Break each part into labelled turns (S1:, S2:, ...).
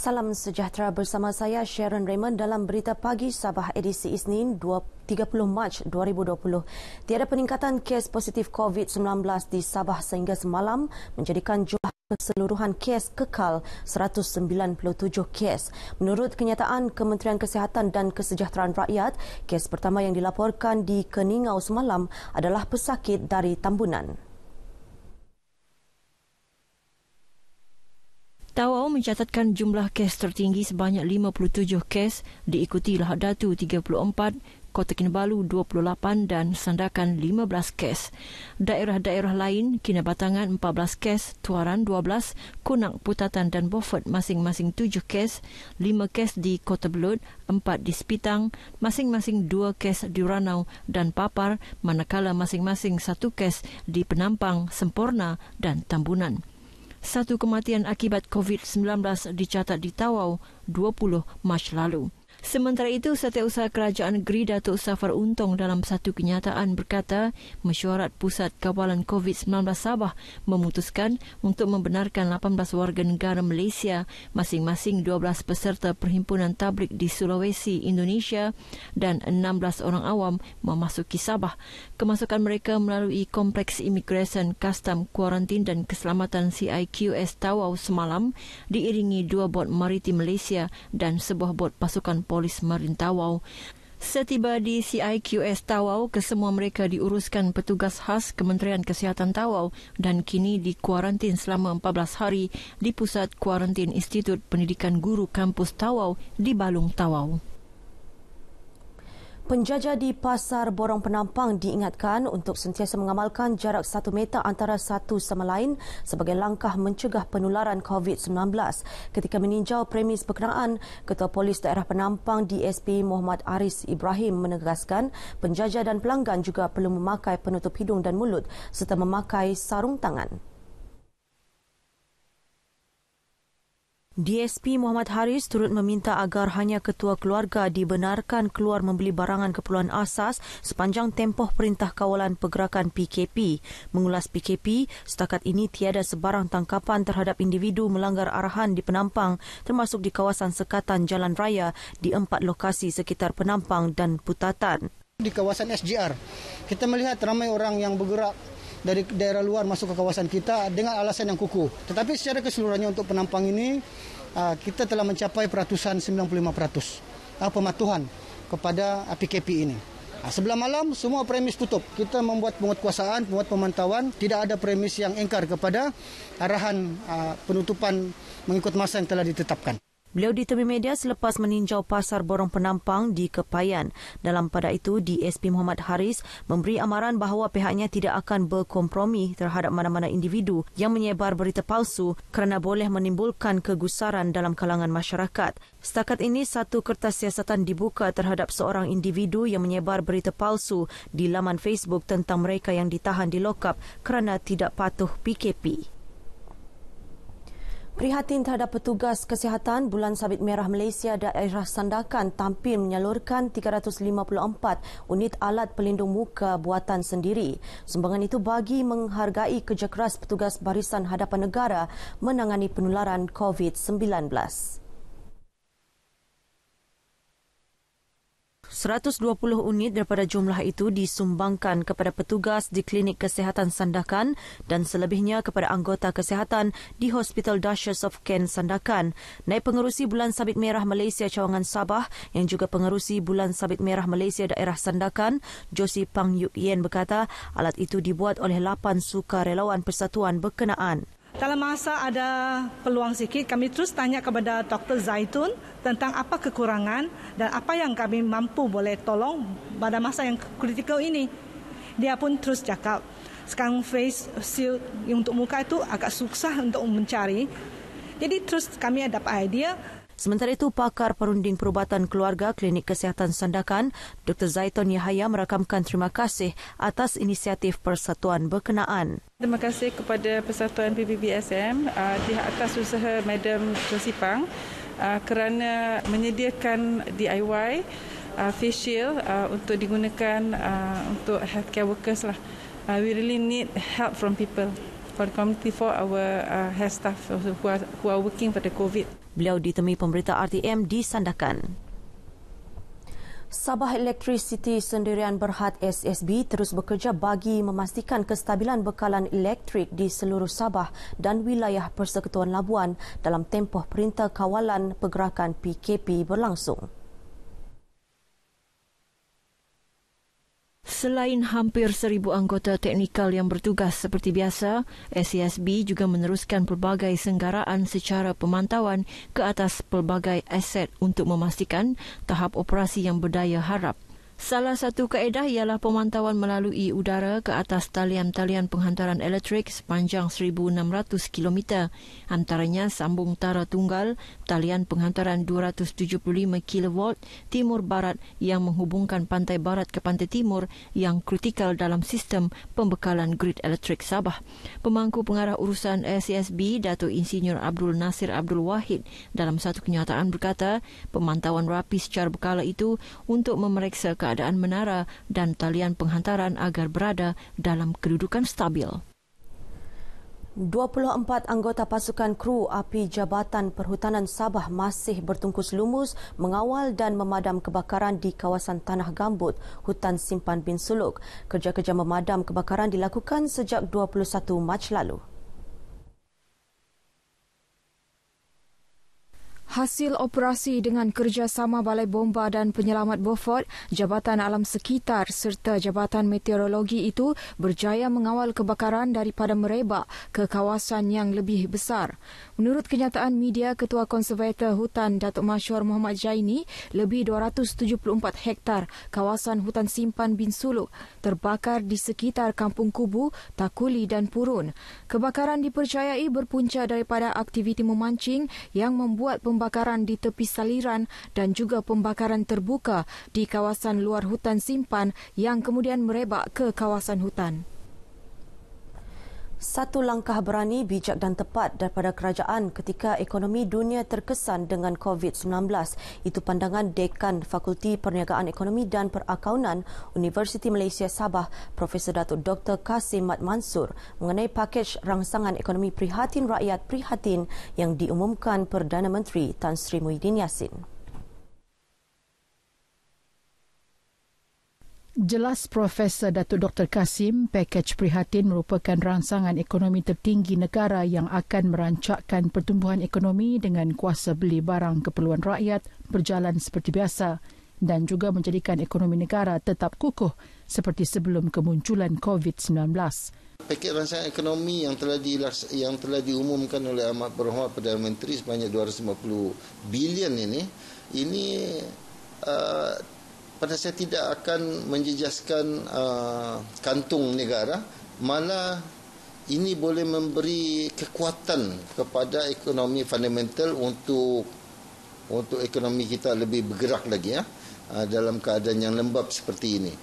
S1: Salam sejahtera bersama saya Sharon Raymond dalam Berita Pagi Sabah edisi Isnin 30 Mac 2020. Tiada peningkatan kes positif COVID-19 di Sabah sehingga semalam menjadikan jumlah keseluruhan kes kekal 197 kes. Menurut kenyataan Kementerian Kesihatan dan Kesejahteraan Rakyat, kes pertama yang dilaporkan di Keningau semalam adalah pesakit dari Tambunan.
S2: Tawau mencatatkan jumlah kes tertinggi sebanyak 57 kes, diikuti Lahad Datu 34, Kota Kinabalu 28 dan Sandakan 15 kes. Daerah-daerah lain, Kinabatangan 14 kes, Tuaran 12, Kunak, Putatan dan Beaufort masing-masing 7 kes, 5 kes di Kota Belud, 4 di Sepitang, masing-masing 2 kes di Ranau dan Papar, manakala masing-masing 1 kes di Penampang, Semporna dan Tambunan. 1 kematian akibat COVID-19 dicatat di Tawau 20 Mac lalu. Sementara itu, Setiausaha Kerajaan Negeri Datuk Safar Untong dalam satu kenyataan berkata, Mesyuarat Pusat Kawalan COVID-19 Sabah memutuskan untuk membenarkan 18 warga negara Malaysia, masing-masing 12 peserta Perhimpunan Tabligh di Sulawesi, Indonesia dan 16 orang awam memasuki Sabah. Kemasukan mereka melalui Kompleks Imigresen, Kastam, Kuarantin dan Keselamatan CIQS Tawau semalam diiringi 2 bot maritim Malaysia dan sebuah bot pasukan Polis Marin Tawau. Setiba di CIQS Tawau, kesemua mereka diuruskan petugas khas Kementerian Kesihatan Tawau dan kini dikuarantin selama 14 hari di Pusat Kuarantin Institut Pendidikan Guru Kampus Tawau di Balung Tawau.
S1: Penjaja di Pasar Borong Penampang diingatkan untuk sentiasa mengamalkan jarak 1 meter antara satu sama lain sebagai langkah mencegah penularan COVID-19. Ketika meninjau premis berkenaan, Ketua Polis Daerah Penampang DSP Muhammad Aris Ibrahim menegaskan penjaja dan pelanggan juga perlu memakai penutup hidung dan mulut serta memakai sarung tangan. DSP Muhammad Haris turut meminta agar hanya ketua keluarga dibenarkan keluar membeli barangan keperluan asas sepanjang tempoh Perintah Kawalan Pergerakan PKP. Mengulas PKP, setakat ini tiada sebarang tangkapan terhadap individu melanggar arahan di Penampang termasuk di kawasan sekatan jalan raya di 4 lokasi sekitar Penampang dan Putatan.
S3: Di kawasan SGR, kita melihat ramai orang yang bergerak dari daerah luar masuk ke kawasan kita dengan alasan yang kukuh. Tetapi secara keseluruhannya untuk Penampang ini, kita telah mencapai peratusan 95% pematuhan kepada PKP ini. Sebelah malam, semua premis tutup. Kita membuat penguatkuasaan, membuat pemantauan. Tidak ada premis yang engkar kepada arahan penutupan mengikut masa yang telah ditetapkan.
S1: Beliau ditemui media selepas meninjau Pasar Borong Penampang di Kepayan. Dalam pada itu, DSP Muhammad Haris memberi amaran bahawa pihaknya tidak akan berkompromi terhadap mana-mana individu yang menyebar berita palsu kerana boleh menimbulkan kegusaran dalam kalangan masyarakat. Setakat ini, 1 kertas siasatan dibuka terhadap seorang individu yang menyebar berita palsu di laman Facebook tentang mereka yang ditahan di lokap kerana tidak patuh PKP. Prihatin terhadap petugas kesihatan, Bulan Sabit Merah Malaysia Daerah Sandakan tampil menyalurkan 354 unit alat pelindung muka buatan sendiri. Sumbangan itu bagi menghargai kerja keras petugas Barisan Hadapan Negara menangani penularan COVID-19. 120 unit daripada jumlah itu disumbangkan kepada petugas di Klinik Kesihatan Sandakan dan selebihnya kepada anggota kesihatan di Hospital Duchess of Kent Sandakan. Naib Pengerusi Bulan Sabit Merah Malaysia Cawangan Sabah yang juga Pengerusi Bulan Sabit Merah Malaysia Daerah Sandakan, Josie Pang Yuk Yen berkata alat itu dibuat oleh 8 sukarelawan persatuan berkenaan.
S4: Dalam masa ada peluang sikit, kami terus tanya kepada Dr. Zaitun tentang apa kekurangan dan apa yang kami mampu boleh tolong pada masa yang kritikal ini. Dia pun terus cakap, sekarang face shield untuk muka itu agak susah untuk mencari. Jadi terus kami dapat idea.
S1: Sementara itu, pakar perunding perubatan keluarga Klinik Kesihatan Sandakan, Dr. Zaitun Yahaya merakamkan terima kasih atas inisiatif persatuan berkenaan.
S5: Terima kasih kepada Persatuan PBBSM di atas usaha Madam Josie Pang kerana menyediakan DIY face shield untuk digunakan untuk healthcare workers lah. We really need help from people for the community, for our health staff who are working for the COVID.
S1: Beliau ditemui pemberita RTM di Sandakan. Sabah Electricity Sendirian Berhad SSB terus bekerja bagi memastikan kestabilan bekalan elektrik di seluruh Sabah dan wilayah Persekutuan Labuan dalam tempoh Perintah Kawalan Pergerakan PKP berlangsung.
S2: Selain hampir 1,000 anggota teknikal yang bertugas seperti biasa, SESB juga meneruskan pelbagai senggaraan secara pemantauan ke atas pelbagai aset untuk memastikan tahap operasi yang berdaya harap. Salah satu kaedah ialah pemantauan melalui udara ke atas talian-talian penghantaran elektrik sepanjang 1,600 km. Antaranya sambung tara tunggal, talian penghantaran 275 kV timur-barat yang menghubungkan pantai barat ke pantai timur yang kritikal dalam sistem pembekalan grid elektrik Sabah. Pemangku pengarah urusan SESB, Datuk Insinyur Abdul Nasir Abdul Wahid, dalam satu kenyataan berkata, pemantauan rapi secara berkala itu untuk memeriksa keadaan menara dan talian penghantaran agar berada dalam kedudukan stabil.
S1: 24 anggota pasukan kru api Jabatan Perhutanan Sabah masih bertungkus lumus mengawal dan memadam kebakaran di kawasan Tanah Gambut, Hutan Simpan Bin Suluk. Kerja-kerja memadam kebakaran dilakukan sejak 21 Mac lalu.
S6: Hasil operasi dengan kerjasama Balai Bomba dan Penyelamat Beaufort, Jabatan Alam Sekitar serta Jabatan Meteorologi itu berjaya mengawal kebakaran daripada merebak ke kawasan yang lebih besar. Menurut kenyataan media, Ketua Konservator Hutan Datuk Masyur Muhammad Jaini, lebih 274 hektar kawasan hutan simpan Bin Suluk terbakar di sekitar Kampung Kubu, Takuli dan Purun. Kebakaran dipercayai berpunca daripada aktiviti memancing yang membuat pembakaran di tepi saliran dan juga pembakaran terbuka di kawasan luar hutan simpan yang kemudian merebak ke kawasan hutan.
S1: Satu langkah berani, bijak dan tepat daripada kerajaan ketika ekonomi dunia terkesan dengan COVID-19. Itu pandangan Dekan Fakulti Perniagaan Ekonomi dan Perakaunan Universiti Malaysia Sabah, Profesor Datuk Dr. Kasim Mat Mansur mengenai pakej rangsangan ekonomi prihatin rakyat prihatin yang diumumkan Perdana Menteri Tan Sri Muhyiddin Yassin.
S7: Jelas Profesor Datuk Dr. Kasim, pakej prihatin merupakan rangsangan ekonomi tertinggi negara yang akan merancakkan pertumbuhan ekonomi dengan kuasa beli barang keperluan rakyat berjalan seperti biasa dan juga menjadikan ekonomi negara tetap kukuh seperti sebelum kemunculan COVID-19.
S8: Pakej rangsangan ekonomi yang telah diumumkan oleh Amat Berhormat Perdana Menteri sebanyak 250 bilion ini pada saya tidak akan menjejaskan kantung negara, malah ini boleh memberi kekuatan kepada ekonomi fundamental untuk ekonomi kita lebih bergerak lagi dalam keadaan yang lembap seperti ini.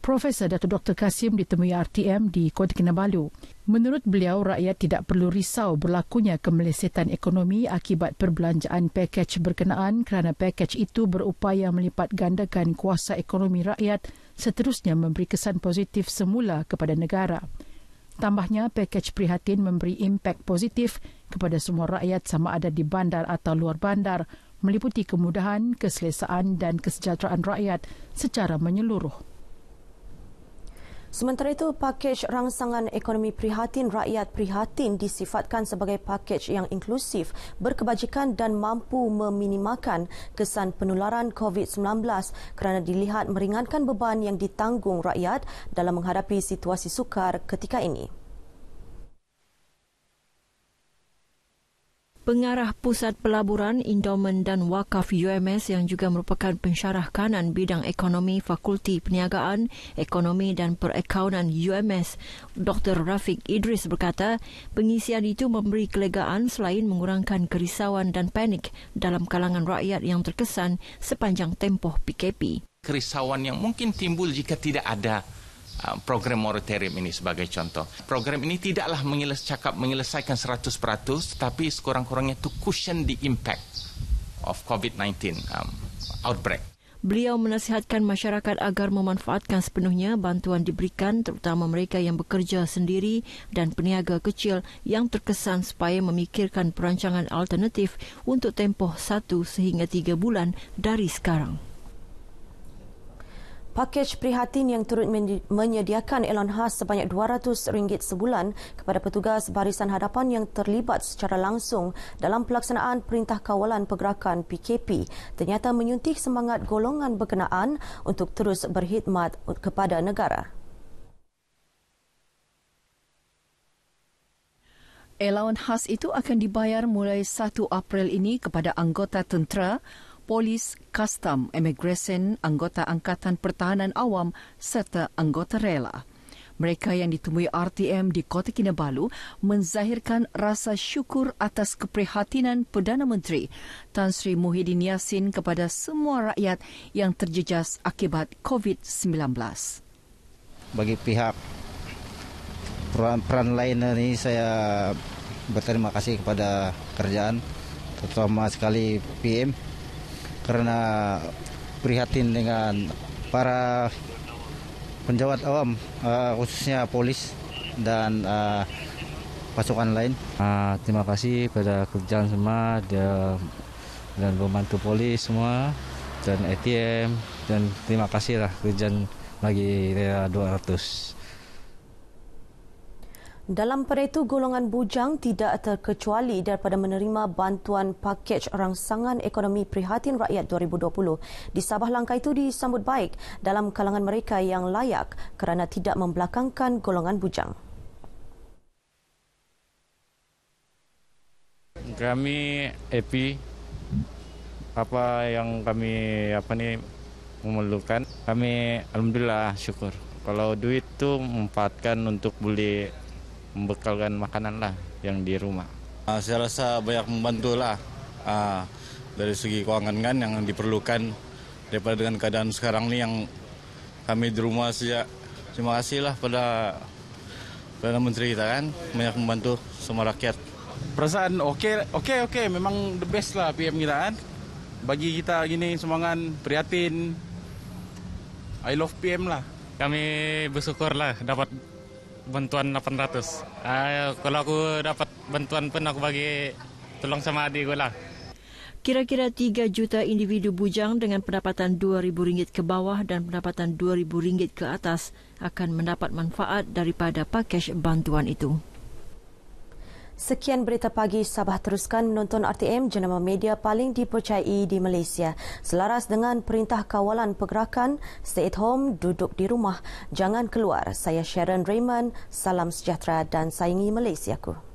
S7: Profesor Datuk Dr. Kasim ditemui RTM di Kota Kinabalu. Menurut beliau, rakyat tidak perlu risau berlakunya kemelesetan ekonomi akibat perbelanjaan pakej berkenaan kerana pakej itu berupaya melipat gandakan kuasa ekonomi rakyat seterusnya memberi kesan positif semula kepada negara. Tambahnya, pakej prihatin memberi impak positif kepada semua rakyat sama ada di bandar atau luar bandar, meliputi kemudahan, keselesaan dan kesejahteraan rakyat secara menyeluruh.
S1: Sementara itu, pakej rangsangan ekonomi prihatin rakyat prihatin disifatkan sebagai pakej yang inklusif, berkebajikan dan mampu meminimalkan kesan penularan COVID-19 kerana dilihat meringankan beban yang ditanggung rakyat dalam menghadapi situasi sukar ketika ini.
S2: Pengarah Pusat Pelaburan, Endowment dan Wakaf UMS yang juga merupakan pensyarah kanan bidang ekonomi Fakulti Perniagaan, Ekonomi dan Perakaunan UMS, Dr. Rafiq Idris berkata, pengisian itu memberi kelegaan selain mengurangkan kerisauan dan panik dalam kalangan rakyat yang terkesan sepanjang tempoh PKP.
S9: Kerisauan yang mungkin timbul jika tidak ada program moratorium ini sebagai contoh. Program ini tidaklah menyelesaikan 100%, tapi sekurang-kurangnya to cushion the impact of COVID-19 outbreak.
S2: Beliau menasihatkan masyarakat agar memanfaatkan sepenuhnya bantuan diberikan, terutama mereka yang bekerja sendiri dan peniaga kecil yang terkesan, supaya memikirkan perancangan alternatif untuk tempoh 1 sehingga 3 bulan dari sekarang.
S1: Pakej prihatin yang turut menyediakan Elon khas sebanyak RM200 sebulan kepada petugas barisan hadapan yang terlibat secara langsung dalam pelaksanaan Perintah Kawalan Pergerakan PKP ternyata menyuntik semangat golongan berkenaan untuk terus berkhidmat kepada negara.
S10: Allowance khas itu akan dibayar mulai 1 April ini kepada anggota tentera, polis, kastam, imigresen, anggota Angkatan Pertahanan Awam serta anggota rela. Mereka yang ditemui RTM di Kota Kinabalu menzahirkan rasa syukur atas keprihatinan Perdana Menteri Tan Sri Muhyiddin Yassin kepada semua rakyat yang terjejas akibat COVID-19.
S11: Bagi pihak peran lain ini, saya berterima kasih kepada kerajaan, terutama sekali PM, karena prihatin dengan para penjawat awam, khususnya polis dan pasukan lain.
S12: Terima kasih pada kerajaan semua dan membantu polis semua dan ATM, dan terima kasihlah kerajaan bagi 200.
S1: Dalam pada itu, golongan bujang tidak terkecuali daripada menerima bantuan pakej rangsangan ekonomi prihatin rakyat 2020. Di Sabah, langkah itu disambut baik dalam kalangan mereka yang layak kerana tidak membelakangkan golongan bujang.
S12: Kami happy apa yang kami memerlukan. Kami alhamdulillah syukur. Kalau duit tu memanfaatkan untuk beli membekalkan makanan lah yang di rumah.
S13: Saya rasa banyak membantu lah dari segi keuangan kan yang diperlukan daripada dengan keadaan sekarang ni yang kami di rumah saja. Terima kasih lah pada Perdana Menteri kita kan, banyak membantu semua rakyat.
S14: Perasaan okey, memang the best lah PM kita kan. Bagi kita gini semangat, prihatin. I love PM lah.
S15: Kami bersyukur lah dapat bantuan 800. Kalau aku dapat bantuan pun aku bagi tolong sama adik aku lah.
S2: Kira-kira 3 juta individu bujang dengan pendapatan RM2,000 ke bawah dan pendapatan RM2,000 ke atas akan mendapat manfaat daripada pakej bantuan itu.
S1: Sekian berita pagi Sabah. Teruskan menonton RTM, jenama media paling dipercayai di Malaysia. Selaras dengan Perintah Kawalan Pergerakan, stay at home, duduk di rumah, jangan keluar. Saya Sharon Raymond, salam sejahtera dan sayangi Malaysiaku.